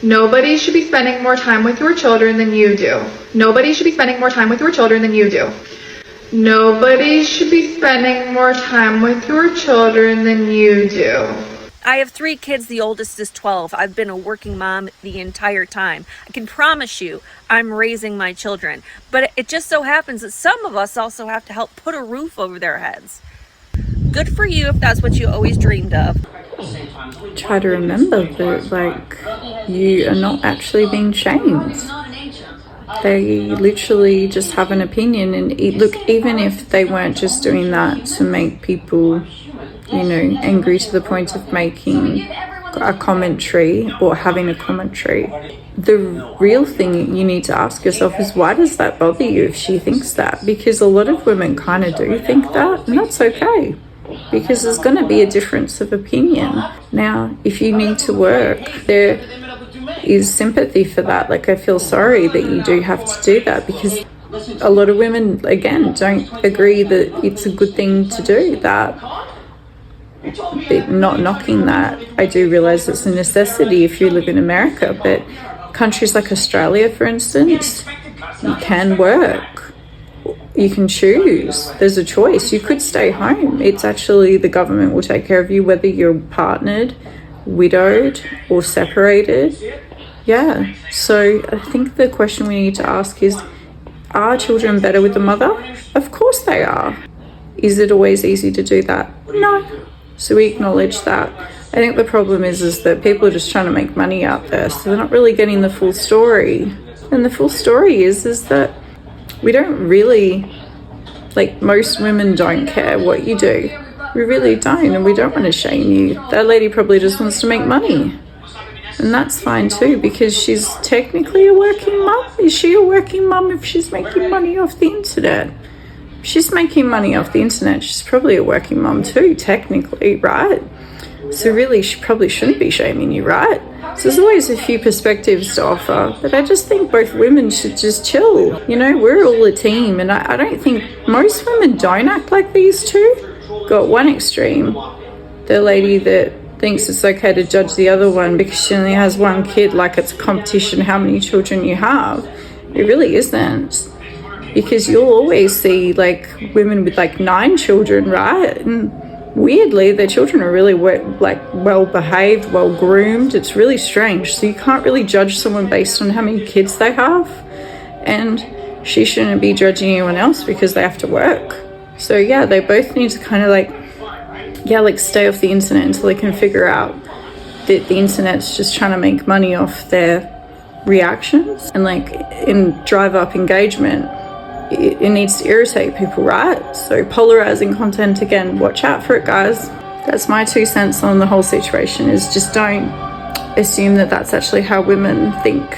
Nobody should be spending more time with your children than you do. Nobody should be spending more time with your children than you do. Nobody should be spending more time with your children than you do. I have 3 kids. The oldest is 12. I've been a working mom the entire time. I can promise you I'm raising my children. But it just so happens that some of us also have to help put a roof over their heads. Good for you if that's what you always dreamed of. Try to remember that, like, you are not actually being shamed. They literally just have an opinion, and look, even if they weren't just doing that to make people, you know, angry to the point of making a commentary or having a commentary, the real thing you need to ask yourself is, why does that bother you if she thinks that? Because a lot of women kind of do think that, and that's okay, because there's going to be a difference of opinion. Now, if you need to work, there is sympathy for that. Like, I feel sorry that you do have to do that, because a lot of women, again, don't agree that it's a good thing to do that. But not knocking that, I do realize it's a necessity if you live in America, but countries like Australia, for instance, you can work. You can choose. There's a choice. You could stay home. It's actually, the government will take care of you whether you're partnered, widowed, or separated. Yeah. So I think the question we need to ask is, are children better with the mother? Of course they are. Is it always easy to do that? No. So we acknowledge that. I think the problem is that people are just trying to make money out there, so they're not really getting the full story. And the full story is that we don't really, like, most women don't care what you do. We really don't, and we don't want to shame you. That lady probably just wants to make money. And that's fine too, because she's technically a working mum. Is she a working mum if she's making money off the internet? If she's making money off the internet, she's probably a working mum too, technically, right? So really, she probably shouldn't be shaming you, right? So there's always a few perspectives to offer, but I just think both women should just chill. You know, we're all a team, and I don't think, most women don't act like these two. Got one extreme, the lady that thinks it's okay to judge the other one because she only has one kid, like it's a competition how many children you have. It really isn't, because you'll always see, like, women with like 9 children, right? And weirdly, their children are really well behaved, well groomed. It's really strange. So you can't really judge someone based on how many kids they have, and she shouldn't be judging anyone else because they have to work. So yeah, they both need to kind of stay off the internet until they can figure out that the internet's just trying to make money off their reactions, and like in drive up engagement, it needs to irritate people, right? So polarizing content, again, watch out for it, guys. That's my 2 cents on the whole situation, is just don't assume that that's actually how women think.